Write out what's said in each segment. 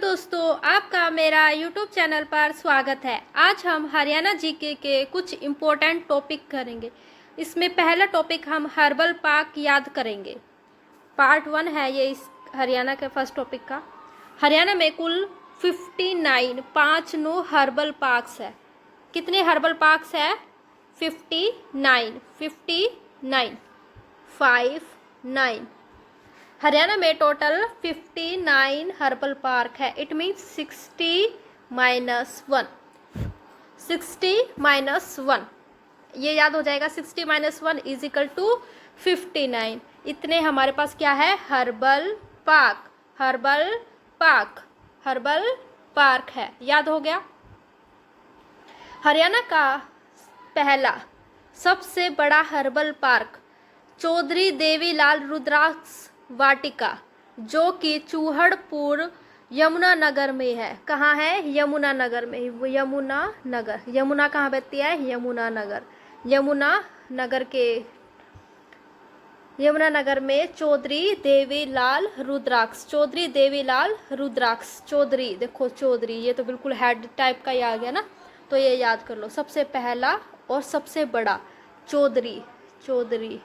दोस्तों, आपका मेरा YouTube चैनल पर स्वागत है। आज हम हरियाणा जीके के कुछ इम्पोर्टेंट टॉपिक करेंगे। इसमें पहला टॉपिक हम हर्बल पार्क याद करेंगे। पार्ट 1 है ये इस हरियाणा के फर्स्ट टॉपिक का। हरियाणा में कुल 59 हर्बल पार्क्स है। कितने हर्बल पार्क्स है? 59 हरियाणा में टोटल 59 हर्बल पार्क है। इट मीन्स 60 - 1 ये याद हो जाएगा। 60 - 1 इज इक्वल टू 59। इतने हमारे पास क्या है? हर्बल पार्क है। याद हो गया। हरियाणा का पहला सबसे बड़ा हर्बल पार्क चौधरी देवीलाल रुद्राक्ष वाटिका, जो कि चूहड़पुर यमुनानगर में है। कहाँ है? यमुनानगर में। यमुना कहाँ बहती है? यमुनानगर में चौधरी देवीलाल रुद्राक्ष। चौधरी, देखो चौधरी, ये तो बिल्कुल हेड टाइप का ही आ गया ना, तो ये याद कर लो। सबसे पहला और सबसे बड़ा चौधरी।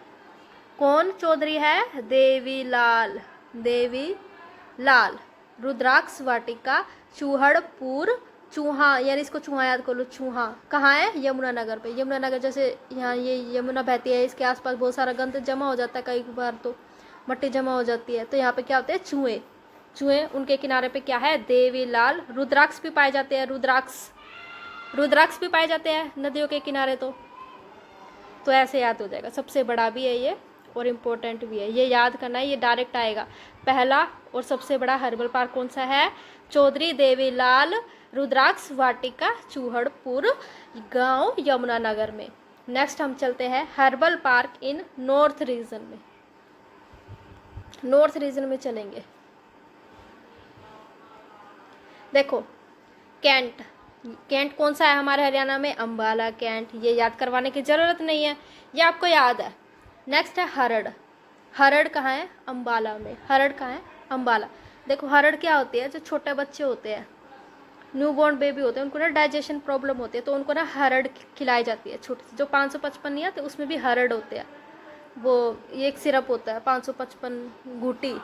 कौन चौधरी है? देवीलाल रुद्राक्ष वाटिका, चूहड़पुर। चूहा यानी इसको चूहा याद कर लो। चूहा कहाँ है? यमुनानगर पे। यमुनानगर जैसे यहाँ ये यमुना बहती है, इसके आसपास बहुत सारा गंद जमा हो जाता है, कई बार तो मट्टी जमा हो जाती है। तो यहाँ पे क्या होते हैं? चूहे। उनके किनारे पे क्या है? देवीलाल। रुद्राक्ष भी पाए जाते हैं। रुद्राक्ष भी पाए जाते हैं नदियों के किनारे। तो ऐसे याद हो जाएगा। सबसे बड़ा भी है ये और इम्पोर्टेंट भी है, ये याद करना है। ये डायरेक्ट आएगा। पहला और सबसे बड़ा हर्बल पार्क कौन सा है? चौधरी देवीलाल रुद्राक्ष वाटिका, चूहड़पुर गांव, यमुनानगर में। नेक्स्ट हम चलते हैं हर्बल पार्क इन नॉर्थ रीजन में चलेंगे। देखो, कैंट कौन सा है हमारे हरियाणा में? अंबाला कैंट। ये याद करवाने की ज़रूरत नहीं है, ये आपको याद है। नेक्स्ट है हरड़ कहाँ है? अंबाला में। हरड़ कहाँ है? अंबाला। देखो, हरड़ क्या होती है? जो छोटे बच्चे होते हैं, न्यूबॉर्न बेबी होते हैं, उनको ना डाइजेशन प्रॉब्लम होती है, तो उनको ना हरड़ खिलाई जाती है। छोटी जो 555 नहीं आते, उसमें भी हरड़ होते हैं। वो एक सिरप होता है 555 घूटी,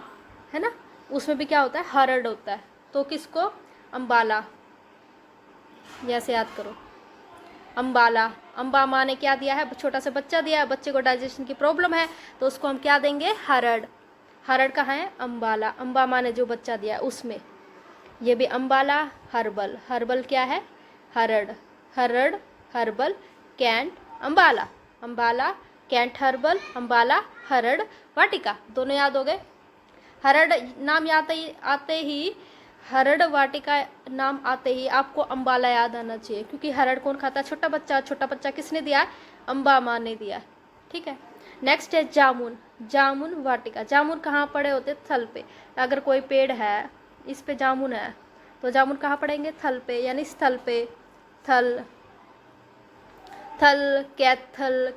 है ना, उसमें भी क्या होता है? हरड़ होता है। तो किसको? अंबाला। जैसे याद करो, अम्बा माँ ने क्या दिया है? छोटा सा बच्चा दिया है, बच्चे को डाइजेशन की प्रॉब्लम है, तो उसको हम क्या देंगे? हरड़ कहाँ है? अंबाला। अम्बा माँ ने जो बच्चा दिया है उसमें। ये भी अंबाला। हर्बल क्या है? हरड़ herbal Cantt Ambala Cantt herbal, Ambala हरड़ वाटिका। दोनों याद हो गए। हरड़ नाम आते ही हरड़ वाटिका नाम आते ही आपको अंबाला याद आना चाहिए, क्योंकि हरड़ कौन खाता है? छोटा बच्चा किसने दिया है? अम्बा माँ ने दिया है। ठीक है। नेक्स्ट है जामुन वाटिका। जामुन कहाँ पड़े होते? थल पे। अगर कोई पेड़ है, इस पे जामुन है, तो जामुन कहाँ पड़ेंगे? थल पे, यानी स्थल पे।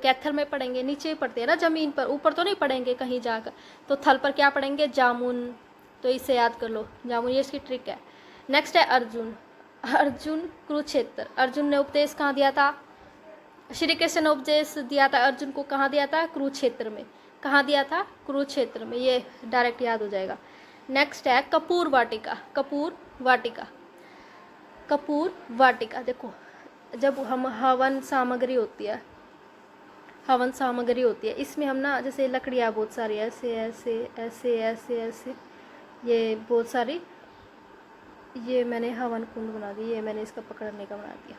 कैथल में पड़ेंगे, नीचे ही पड़ते हैं ना, जमीन पर, ऊपर तो नहीं पड़ेंगे कहीं जाकर। तो थल पर क्या पड़ेंगे? जामुन। तो इसे याद कर लो, जामुन। ये इसकी ट्रिक है। नेक्स्ट है अर्जुन कुरुक्षेत्र। अर्जुन ने उपदेश कहाँ दिया था? श्री कृष्ण ने उपदेश दिया था अर्जुन को। कहाँ दिया था? कुरुक्षेत्र में। कहाँ दिया था? कुरुक्षेत्र में। ये डायरेक्ट याद हो जाएगा। नेक्स्ट है कपूर वाटिका। देखो, जब हम हवन सामग्री होती है, इसमें हम ना, जैसे लकड़ियाँ बहुत सारी ऐसे ये बहुत सारी, ये मैंने हवन कुंड बना दी, ये मैंने इसका पकड़ने का बना दिया।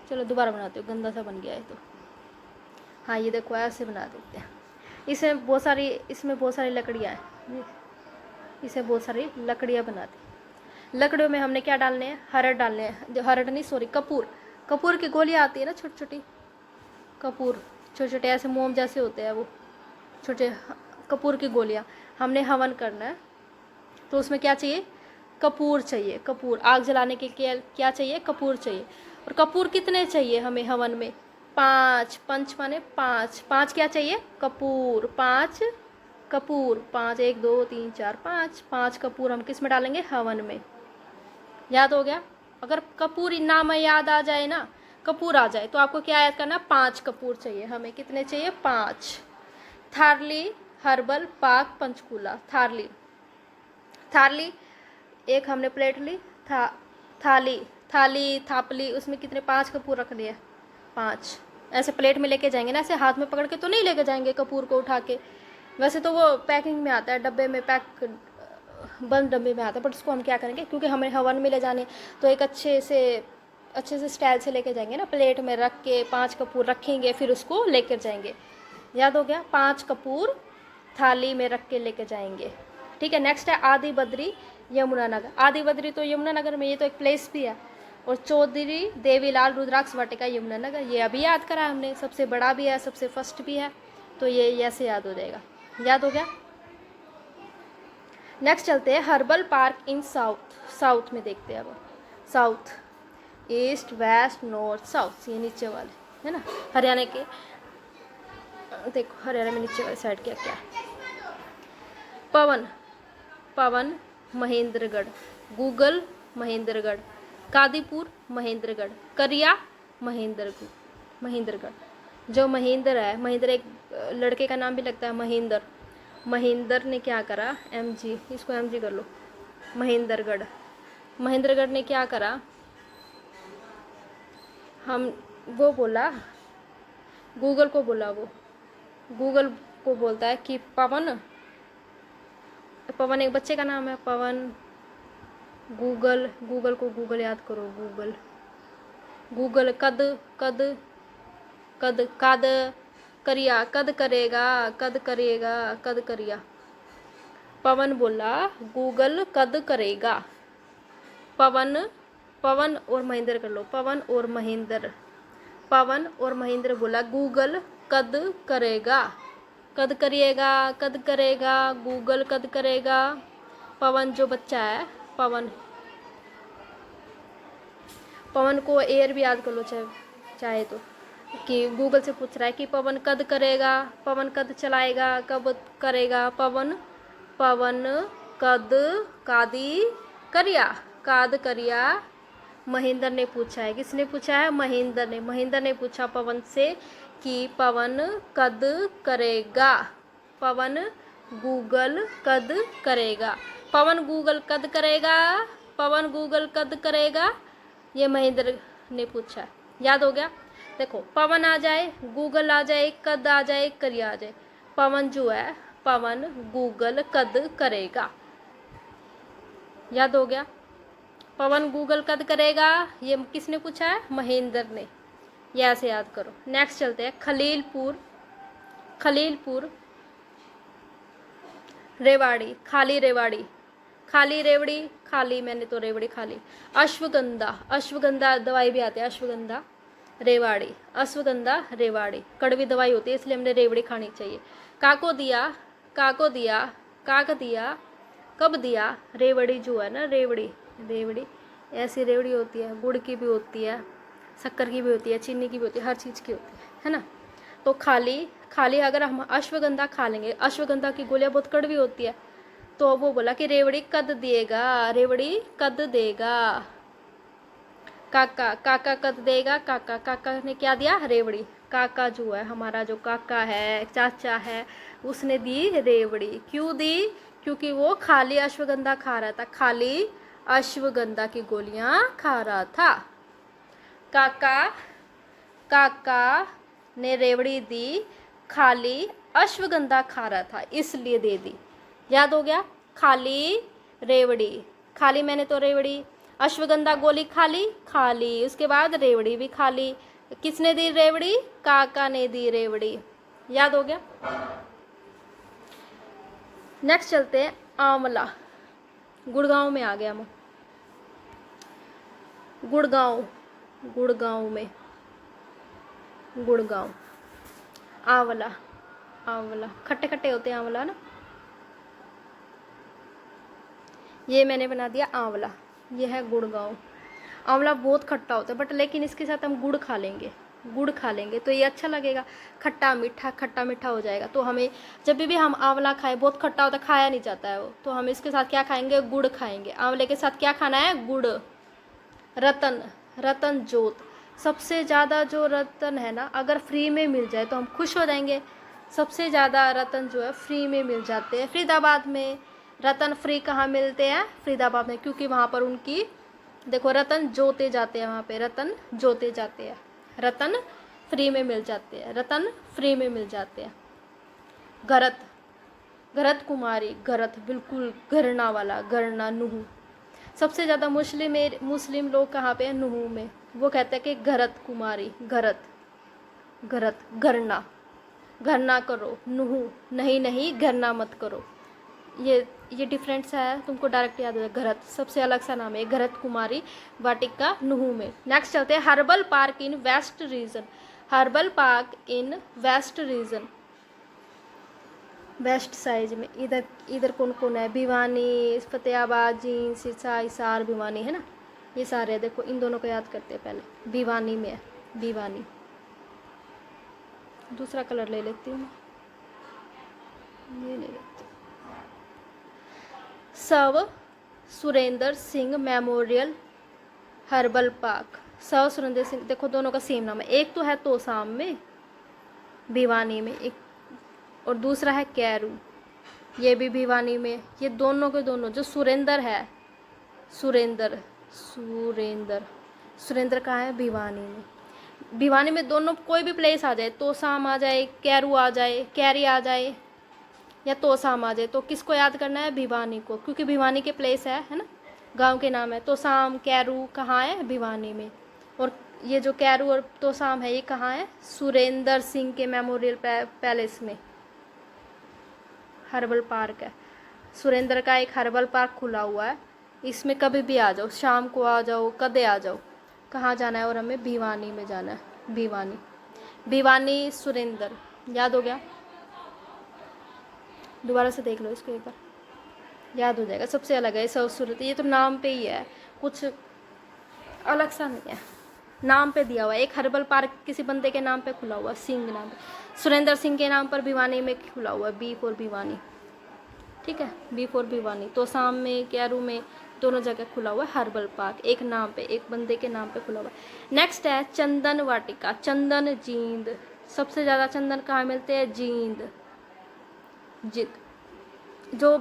चलो दोबारा बनाते हो, गंदा सा बन गया है तो। हाँ, ये देखो ऐसे बना देते हैं। इसमें बहुत सारी लकड़ियाँ हैं, इसे बहुत सारी लकड़ियाँ बना दी। लकड़ियों में हमने क्या डालने हैं? हरड़ डालने हैं। जो हरड़ नहीं, सॉरी, कपूर की गोलियाँ आती है ना, छोटी छोटे ऐसे मोम जैसे होते हैं, वो छोटे कपूर की गोलियाँ। हमने हवन करना है, तो उसमें क्या चाहिए? कपूर चाहिए। कपूर आग जलाने के लिए क्या चाहिए? कपूर चाहिए। और कपूर कितने चाहिए हमें हवन में? 5। पंच माने 5 क्या चाहिए? कपूर। 5 1 2 3 4 5 कपूर हम किस में डालेंगे? हवन में। याद हो गया। अगर कपूर नाम याद आ जाए ना, कपूर आ जाए, तो आपको क्या याद करना, 5 कपूर चाहिए हमें। कितने चाहिए, 5। थारली, हर्बल, पाक, पंचकूला। थारली, थारली एक हमने प्लेट ली, था थाली, थाली, थापली, उसमें कितने, 5 कपूर रख दिए, 5। ऐसे प्लेट में लेके जाएंगे ना, ऐसे हाथ में पकड़ के तो नहीं लेके जाएंगे कपूर को उठा के। वैसे तो वो पैकिंग में आता है, डब्बे में पैक, बंद डब्बे में आता है, बट उसको हम क्या करेंगे, क्योंकि हमें हवन में ले जाने, तो एक अच्छे से स्टाइल से लेके जाएंगे ना, प्लेट में रख के 5 कपूर रखेंगे, फिर उसको लेकर जाएंगे। याद हो गया, 5 कपूर थाली में रख के लेके जाएंगे। ठीक है। नेक्स्ट है आदि बद्री, यमुनानगर। आदि बद्री तो यमुनानगर में, ये तो एक प्लेस भी है। और चौधरी देवीलाल रुद्राक्ष वाटिका, यमुनानगर, ये अभी याद करा हमने, सबसे बड़ा भी है, सबसे फर्स्ट भी है, तो ये ऐसे याद हो जाएगा। याद हो गया। नेक्स्ट चलते हैं herbal park in south. South में देखते हैं अब, south, east, west, north, south, ये नीचे वाले है ना, हरियाणा के। देखो हरियाणा में नीचे वाली साइड क्या क्या है। पवन, पवन महेंद्रगढ़, गूगल महेंद्रगढ़, कादीपुर महेंद्रगढ़, करिया महेंद्रगढ़। जो महेंद्र है, महेंद्र एक लड़के का नाम भी लगता है, महेंद्र। महेंद्र ने क्या करा, MG, इसको MG कर लो, महेंद्रगढ़। महेंद्रगढ़ ने क्या करा, हम वो बोला, गूगल को बोला, वो गूगल को बोलता है कि पवन, पवन एक बच्चे का नाम है, पवन, गूगल, गूगल को गूगल याद करो, गूगल, गूगल, कद, कद, कद, कद करिया, कद करेगा, कद करेगा, कद करिया। पवन बोला गूगल कद करेगा। पवन, पवन और महेंद्र कर लो, पवन और महेंद्र। पवन और महेंद्र बोला गूगल कद करेगा, कद करिएगा, कद करेगा, गूगल कद करेगा। पवन जो बच्चा है, पवन, पवन को एयर भी याद कर लो चाहे तो, कि गूगल से पूछ रहा है कि पवन कद करेगा, पवन कद चलाएगा, कब करेगा, पवन, पवन कद, कादी करिया, काद करिया। महेंद्र ने पूछा है, किसने पूछा है, महेंद्र ने। महेंद्र ने पूछा पवन से कि पवन कद करेगा, पवन गूगल कद करेगा। पवन गूगल कद करेगा, पवन गूगल कद करेगा, ये महेंद्र ने पूछा। याद हो गया। देखो पवन आ जाए, गूगल आ जाए, कद आ जाए, करिया आ जाए। पवन जो है, पवन गूगल कद करेगा। याद हो गया। पवन गूगल कद करेगा, ये किसने पूछा है, महेंद्र ने। ये ऐसे याद करो। नेक्स्ट चलते हैं खलीलपुर, खलीलपुर रेवाड़ी, खाली रेवाड़ी, खाली रेवड़ी, खाली मैंने तो रेवड़ी खाली। अश्वगंधा, अश्वगंधा दवाई भी आती है, अश्वगंधा रेवाड़ी, अश्वगंधा रेवाड़ी, कड़वी दवाई होती है इसलिए हमने रेवड़ी खानी चाहिए। काको दिया, काको दिया, काक दिया, कब दिया, रेवड़ी जो है ना, रेवड़ी, रेवड़ी ऐसी रेवड़ी होती है, गुड़ की भी होती है, शक्कर की भी होती है, चीनी की भी होती है, हर चीज़ की होती है ना। तो खाली, खाली अगर हम अश्वगंधा खा लेंगे, अश्वगंधा की गोलियां बहुत कड़वी होती है, तो वो बोला कि रेवड़ी कद देगा, रेवड़ी कद देगा। काका, काका कद देगा, काका, काका ने क्या दिया, रेवड़ी। काका जो है, हमारा जो काका है, चाचा है, उसने दी रेवड़ी। क्यों दी, क्योंकि वो खाली अश्वगंधा खा रहा था, खाली अश्वगंधा की गोलियां खा रहा था। काका, काका ने रेवड़ी दी, खाली अश्वगंधा खा रहा था इसलिए दे दी। याद हो गया। खाली रेवड़ी, खाली मैंने तो रेवड़ी, अश्वगंधा गोली खाली, खाली, उसके बाद रेवड़ी भी खाली। किसने दी रेवड़ी, काका ने दी रेवड़ी। याद हो गया। नेक्स्ट चलते हैं आंवला, गुड़गांव में आ गया हम, गुड़गांव, गुड़गांव में, गुड़गांव, आंवला, आंवला खट्टे खट्टे होते हैं आंवला ना, ये मैंने बना दिया आंवला। ये है गुड़गांव। आंवला बहुत खट्टा होता है, बट लेकिन इसके साथ हम गुड़ खा लेंगे, गुड़ खा लेंगे तो ये अच्छा लगेगा, खट्टा मीठा हो जाएगा। तो हमें जब भी हम आंवला खाएं, बहुत खट्टा होता है, खाया नहीं जाता है वो, तो हम इसके साथ क्या खाएंगे, गुड़ खाएंगे। आंवले के साथ क्या खाना है, गुड़, रतन, रतन ज्योत, सबसे ज़्यादा जो रतन है ना, अगर फ्री में मिल जाए तो हम खुश हो जाएंगे। सबसे ज़्यादा रतन जो है फ्री में मिल जाते हैं फरीदाबाद में। रतन फ्री कहाँ मिलते हैं? फरीदाबाद में, क्योंकि वहाँ पर उनकी देखो रतन जोते जाते हैं, वहाँ पे रतन जोते जाते हैं, रतन फ्री में मिल जाते हैं, रतन फ्री में मिल जाते हैं। घरत, घरत कुमारी, घरत बिल्कुल घरना वाला, घरना नुहू। सबसे ज़्यादा मुस्लिम लोग कहाँ पे हैं? नुहू में। वो कहते हैं कि घरत कुमारी, घरत, घरत घरना, घरना करो, नुहू नहीं नहीं घरना मत करो। ये डिफरेंस है, तुमको डायरेक्ट याद हो जाए। घरत सबसे अलग सा नाम है, घरत कुमारी वाटिका नुहू में। नेक्स्ट चलते हैं हर्बल पार्क इन वेस्ट रीजन। हर्बल पार्क इन वेस्ट रीजन, वेस्ट साइड में। इधर इधर कौन कौन है? भिवानी, फतेहाबाद, जींद, सिरसा, हिसार, भिवानी है ना, ये सारे देखो, इन दोनों को याद करते हैं पहले। भिवानी में है, भिवानी। दूसरा कलर ले लेती हूँ मैं, ये ले लेती हूँ। सव Surendra Singh memorial herbal park. सव सुरेंद्र सिंह, देखो दोनों का सेम नाम है। एक तो है तोसाम में, भिवानी में, एक और दूसरा है कैरू, ये भी भिवानी में। ये दोनों के दोनों, जो सुरेंद्र है, सुरेंद्र सुरेंद्र सुरेंद्र कहाँ है? भिवानी में। भिवानी में दोनों, कोई भी प्लेस आ जाए, तोसाम आ जाए, कैरू आ जाए, कैरी आ जाए, या तोसाम आ जाए, तो किसको याद करना है? भिवानी को, क्योंकि भिवानी के प्लेस है ना, गांव के नाम है। तोसाम, कैरू कहाँ है? भिवानी में। और ये जो कैरू और तोसाम है, ये कहाँ है? सुरेंद्र सिंह के मेमोरियल पैलेस में हर्बल पार्क है। सुरेंद्र का एक हर्बल पार्क खुला हुआ है, इसमें कभी भी आ जाओ, शाम को आ जाओ, कदे आ जाओ। कहाँ जाना है? और हमें भिवानी में जाना है, भिवानी। भिवानी सुरेंद्र, याद हो गया? दोबारा से देख लो इसको एक बार, याद हो जाएगा। सबसे अलग है सब सूरत, ये तो नाम पे ही है, कुछ अलग सा नहीं है, नाम पे दिया हुआ है। एक हर्बल पार्क किसी बंदे के नाम पे खुला हुआ, सिंह नाम पे, सुरेंद्र सिंह के नाम पर भिवानी में खुला हुआ है, बी फॉर भिवानी, ठीक है, बी फॉर भिवानी। तो शाम में, कैरू में, दोनों जगह खुला हुआ है हर्बल पार्क, एक नाम पे, एक बंदे के नाम पे खुला हुआ है। नेक्स्ट है चंदन वाटिका, चंदन जींद। सबसे ज़्यादा चंदन कहाँ मिलते हैं? जींद। जो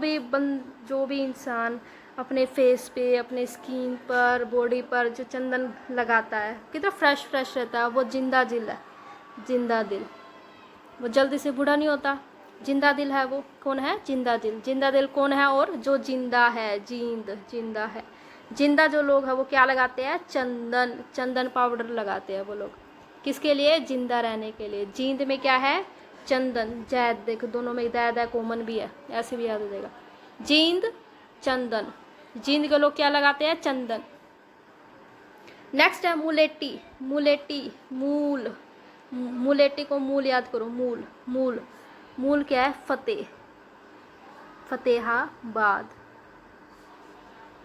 भी इंसान अपने फेस पे, अपने स्किन पर, बॉडी पर जो चंदन लगाता है, कितना फ्रेश फ्रेश रहता है, वो जिंदा दिल है, जिंदा दिल। वो जल्दी से बूढ़ा नहीं होता, जिंदा दिल है वो। कौन है? जिंदा दिल। जिंदा दिल कौन है? और जो जिंदा है, जींद, जिंदा है। जिंदा जो लोग हैं वो क्या लगाते हैं? चंदन, चंदन पाउडर लगाते हैं वो लोग। किसके लिए? जिंदा रहने के लिए। जींद में क्या है? चंदन। जैद, देखो दोनों में दैद है, कॉमन भी है, ऐसे भी याद हो जाएगा। जींद, चंदन। जींद के लोग क्या लगाते हैं? चंदन। नेक्स्ट है मुलेटी, मुलेटी, मूल। मुलेटी को मूल याद करो, मूल, मूल। मूल क्या है? फतेह, फतेहाबाद।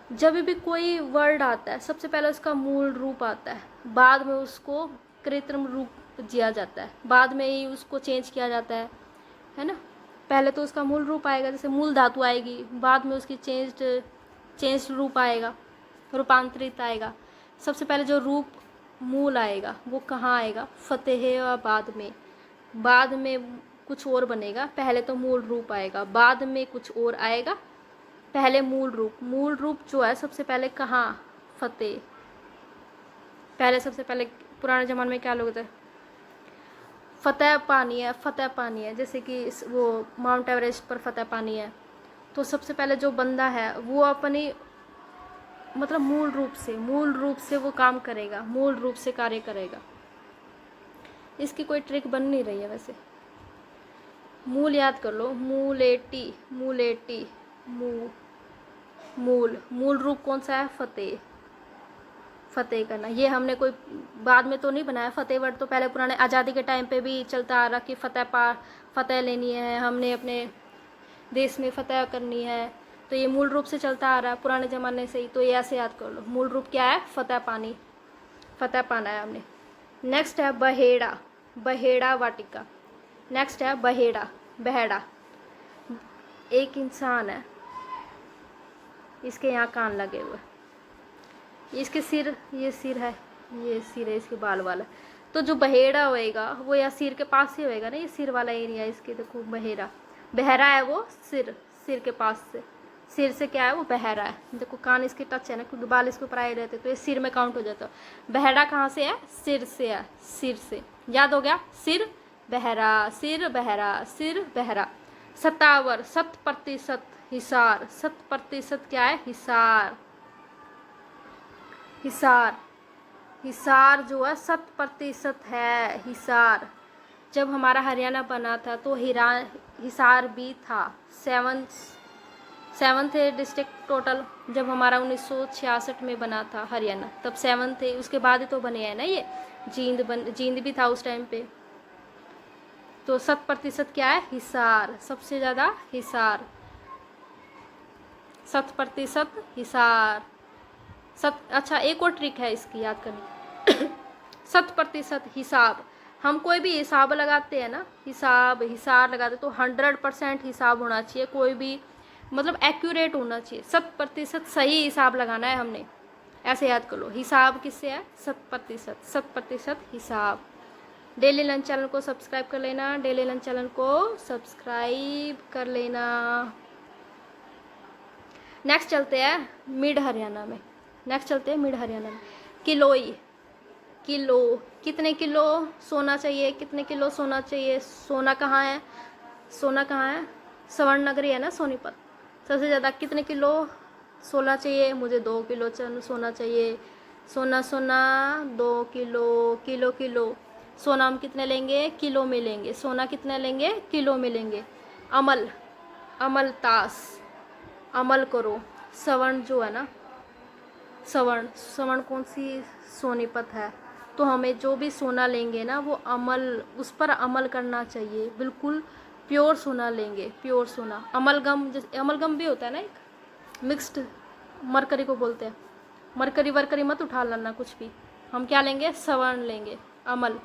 जब भी कोई वर्ड आता है, सबसे पहले उसका मूल रूप आता है, बाद में उसको कृत्रिम रूप दिया जाता है, बाद में ही उसको चेंज किया जाता है ना। पहले तो उसका मूल रूप आएगा, जैसे मूल धातु आएगी, बाद में उसकी चेंज रूप आएगा, रूपांतरित आएगा। सबसे पहले जो रूप मूल आएगा वो कहाँ आएगा? फतेहाबाद में। बाद में कुछ और बनेगा, पहले तो मूल रूप आएगा, बाद में कुछ और आएगा, पहले मूल रूप। मूल रूप जो है सबसे पहले कहाँ? फतेह। पहले सबसे पहले पुराने ज़माने में क्या लोग थे? फतेह पानी है, फतेह पानी है, जैसे कि वो माउंट एवरेस्ट पर फतेह पानी है, तो सबसे पहले जो बंदा है वो अपनी मतलब मूल रूप से वो काम करेगा, मूल रूप से कार्य करेगा। इसकी कोई ट्रिक बन नहीं रही है वैसे। मूल याद कर लो, मूलेटी, मूलेटी, मूल। मूल रूप कौन सा है? फतेह, फतेह करना। ये हमने कोई बाद में तो नहीं बनाया, फतेह वर्ड तो पहले पुराने आज़ादी के टाइम पे भी चलता आ रहा कि फतेह लेनी है, हमने अपने देश में फतेह करनी है, तो ये मूल रूप से चलता आ रहा है पुराने ज़माने से ही। तो ये ऐसे याद कर लो, मूल रूप क्या है? फतेह पानी, फतेह पाना है हमने। नेक्स्ट है बहेड़ा, बहेड़ा वाटिका। नेक्स्ट है बहेड़ा, बहेड़ा। एक इंसान है, इसके यहाँ कान लगे हुए, इसके सिर, ये सिर है, ये सिर है इसके बाल वाला। तो जो बहेड़ा होएगा वो या सिर के पास ही होएगा ना, ये सिर वाला एरिया इसके, देखो बहेरा, बहरा है वो सिर, सिर के पास से, सिर से क्या है वो बहरा है। देखो कान इसके टच है ना, क्योंकि बाल इसके ऊपर आए रहते तो ये सिर में काउंट हो जाता। बहरा कहाँ से है? सिर से है, सिर से। याद हो गया? सिर बहरा, सिर बहरा, सिर बहरा। 57, 100% हिसार, 100% क्या है? हिसार, हिसार, हिसार जो है 100% है, हिसार। जब हमारा हरियाणा बना था तो हिसार भी था। 7 थे डिस्ट्रिक्ट टोटल जब हमारा 1966 में बना था हरियाणा, तब 7 थे। उसके बाद ही तो बने हैं ना ये। जींद भी था उस टाइम पे। तो 100% क्या है? हिसार, सबसे ज़्यादा हिसार, 100% हिसार। अच्छा एक और ट्रिक है इसकी याद करने 100% हिसाब, हम कोई भी हिसाब लगाते हैं ना, हिसाब हिसार लगाते तो 100% हिसाब होना चाहिए, कोई भी मतलब एक्यूरेट होना चाहिए। 100% सही हिसाब लगाना है हमने, ऐसे याद कर लो। हिसाब किससे है? 100%, 100% हिसाब। डेली लंच चैनल को सब्सक्राइब कर लेना, डेली लंच चैनल को सब्सक्राइब कर लेना। नेक्स्ट चलते हैं मिड हरियाणा में, नेक्स्ट चलते हैं मिड हरियाणा में। किलोई, किलो, कितने किलो सोना चाहिए, कितने किलो सोना चाहिए? सोना कहाँ है? सोना कहाँ है? स्वर्ण नगरी है ना सोनीपत। सबसे ज़्यादा कितने किलो सोना चाहिए? मुझे 2 किलो सोना चाहिए। सोना सोना 2 किलो, किलो किलो। सोना हम कितने लेंगे? किलो में लेंगे। सोना कितने लेंगे? किलो में लेंगे। अमल, अमल तास, अमल करो। स्वर्ण जो है ना, स्वर्ण, स्वर्ण कौन सी? सोनीपत है। तो हमें जो भी सोना लेंगे ना वो अमल, उस पर अमल करना चाहिए, बिल्कुल प्योर सोना लेंगे, प्योर सोना। अमलगम, जैसे अमलगम भी होता है ना एक मिक्स्ड, मरकरी को बोलते हैं। मरकरी वर्करी मत उठा लेना कुछ भी, हम क्या लेंगे? स्वर्ण लेंगे, अमल।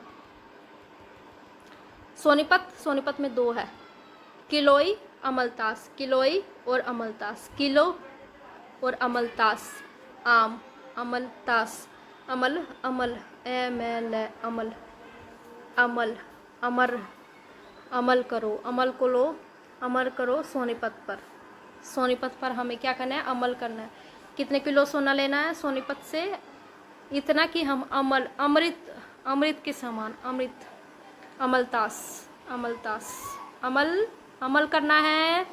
सोनीपत, सोनीपत में 2 है, किलोई अमलतास, किलोई और अमलतास, किलो और अमलतास। आम, अमलतास, अमल, अमल, ML, अमल, अमल, अमर, अमल करो, अमल को लो, अमल करो सोनीपत पर। सोनीपत पर हमें क्या करना है? अमल करना है। कितने किलो सोना लेना है सोनीपत से? इतना कि हम अमल, अमृत, अमृत के समान, अमृत, अमलतास, अमलतास, अमल, अमल करना है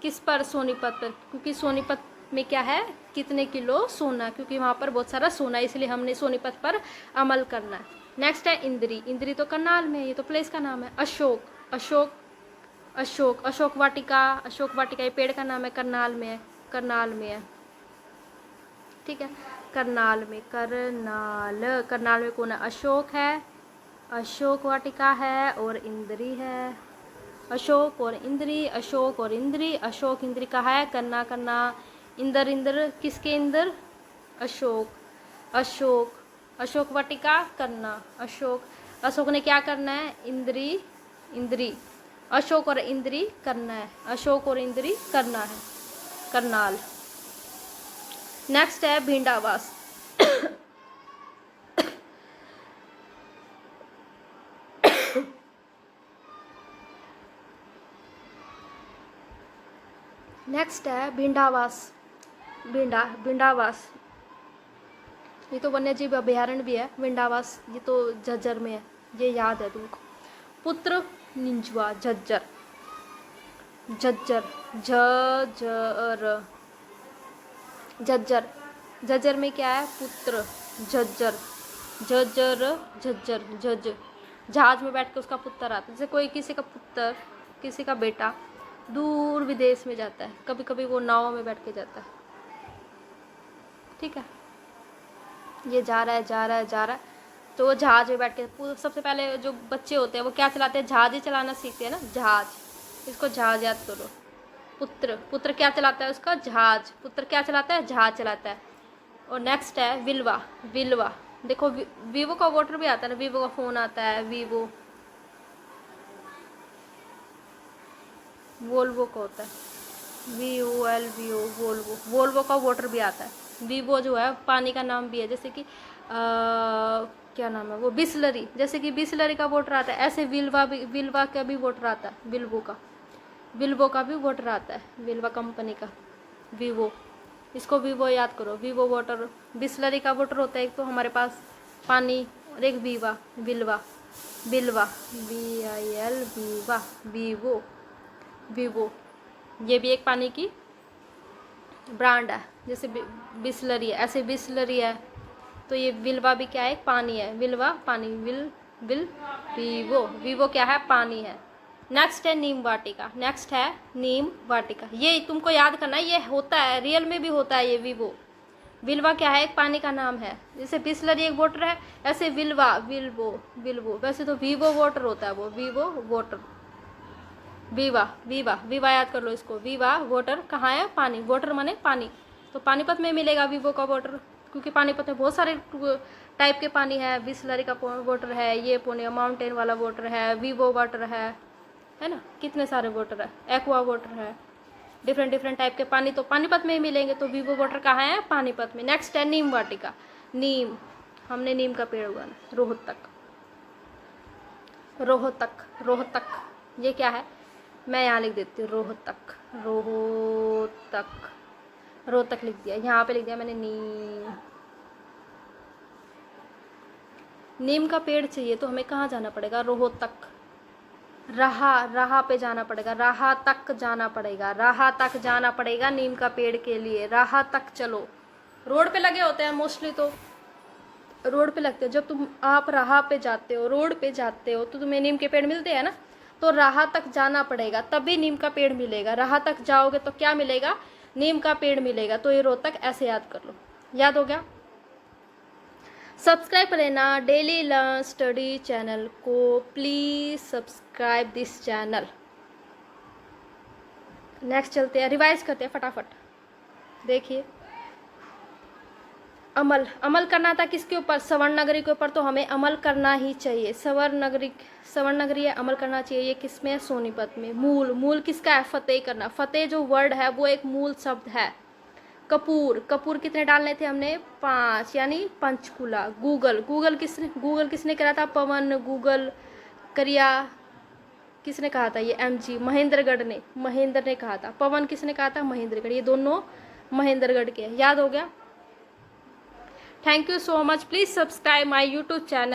किस पर? सोनीपत पर। क्योंकि सोनीपत में क्या है? कितने किलो सोना, क्योंकि वहाँ पर बहुत सारा सोना, इसलिए हमने सोनीपत पर अमल करना है। नेक्स्ट है इंद्री, इंद्री तो करनाल में है, ये तो प्लेस का नाम है। अशोक, अशोक, अशोक, अशोक वाटिका, अशोक वाटिका ये पेड़ का नाम है, करनाल में है, करनाल में है, ठीक है, करनाल में, करनाल, करनाल में कौन है? अशोक है, अशोक वाटिका है और इंद्री है। अशोक और इंद्री, अशोक और इंद्री, अशोक इंद्री का है, करना करना, इंद्र, इंद्र किसके इंद्र? अशोक, अशोक, अशोक वाटिका करना, अशोक, अशोक ने क्या करना है? इंद्री, इंद्री, अशोक और इंद्री करना है, अशोक और इंद्री करना है, करनाल। नेक्स्ट है भिंडावास नेक्स्ट है भिंडावास, भिंडावास, ये तो वन्य जीव अभयारण्य भी है भिंडावास, ये तो झज्जर में है, ये याद है तुमको। पुत्र निंजवा, झज्जर, झज्जर, झज्जर, झज्जर, झज्जर में क्या है? पुत्र, झज्जर, झज्जर, झज्जर, झज्जर, जहाज में बैठ के उसका पुत्र आता है। जैसे कोई किसी का पुत्र, किसी का बेटा दूर विदेश में जाता है, कभी कभी वो नाव में बैठ के जाता है, ठीक है, ये जा रहा है, जा रहा है, जा रहा है, तो वो जहाज में बैठ के, सबसे पहले जो बच्चे होते हैं वो क्या चलाते हैं? जहाज ही चलाना सीखते हैं ना, जहाज, इसको जहाज याद करो। पुत्र, पुत्र क्या चलाता है उसका? जहाज, पुत्र क्या चलाता है? जहाज चलाता है। और नेक्स्ट है विलवा, विलवा, देखो वीवो का वाटर भी आता है ना, वीवो का फ़ोन आता है, वीवो, वोल्वो का होता है, VOLVO, वोल्वो, वोल्वो का वाटर भी आता है। वीवो जो है पानी का नाम भी है, जैसे कि क्या नाम है वो, बिसलरी, जैसे कि बिसलरी का वाटर आता है, ऐसे विल्वा का भी वाटर आता है, विल्वो का भी वाटर आता है, विल्वा कंपनी का, वीवो, इसको वीवो याद करो, वीवो वाटर। बिसलरी का वाटर होता है एक तो हमारे पास पानी, और एक विल्वा, विल्वा VIL, वीवो, वीवो, ये भी एक पानी की ब्रांड है, जैसे बिसलरी है, ऐसे बिसलरी है, तो ये विल्वा भी क्या है, एक पानी है, विल्वा पानी, वीवो क्या है, पानी है। नेक्स्ट है नीम वाटिका, नेक्स्ट है नीम वाटिका, ये तुमको याद करना है, ये होता है रियल में भी होता है ये विल्वा क्या है, एक पानी का नाम है, जैसे बिसलरी एक वाटर है, ऐसे विल्वो, वैसे तो वीवो वाटर होता है वो, वीवो वाटर, वीवा याद कर लो इसको, वीवा वाटर कहाँ है, पानी, वाटर माने पानी, तो पानीपत में मिलेगा वीवो का वाटर, क्योंकि पानीपत में बहुत सारे टाइप के पानी है, बिसलरी का वाटर है, ये पुणे माउंटेन वाला वाटर है, वीवो वाटर है ना, कितने सारे वाटर है, एक्वा वाटर है, डिफरेंट टाइप के पानी तो पानीपत में ही मिलेंगे, तो वीवो वाटर कहाँ है, पानीपत में। नेक्स्ट है नीम वाटिका, नीम, हमने नीम का पेड़ उगाना, रोहतक, ये क्या है, मैं यहाँ लिख देती हूँ, रोहतक लिख दिया, यहाँ पे लिख दिया मैंने नीम का पेड़ चाहिए, तो हमें कहाँ जाना पड़ेगा, रोहतक, राह पे जाना पड़ेगा, राह तक जाना पड़ेगा नीम का पेड़ के लिए, राह तक चलो, रोड पे लगे होते हैं मोस्टली, तो रोड पे लगते हैं, जब आप राह पे जाते हो, रोड पे जाते हो, तो तुम्हें नीम के पेड़ मिलते हैं ना, तो राह तक जाना पड़ेगा तभी नीम का पेड़ मिलेगा, राह तक जाओगे तो क्या मिलेगा, नीम का पेड़ मिलेगा, तो ये रोहतक ऐसे याद कर लो, याद हो गया। सब्सक्राइब कर लेना डेली लर्न स्टडी चैनल को, please subscribe this channel. Next चलते हैं, रिवाइज करते हैं फटाफट, देखिए अमल करना था किसके ऊपर, सवर्ण नगरी के ऊपर, तो हमें अमल करना ही चाहिए, सवर्ण नगरी है, अमल करना चाहिए, ये किसमें है, सोनीपत में। मूल किसका है, फतेह करना, फतेह जो वर्ड है वो एक मूल शब्द है। कपूर कितने डालने थे हमने, 5, यानी पंचकूला। गूगल किसने करा था, पवन गूगल करिया, किसने कहा था, ये MG महेंद्र ने कहा था, पवन किसने कहा था, महेंद्रगढ़, ये दोनों महेंद्रगढ़ के, याद हो गया। Thank you so much, please subscribe my YouTube channel.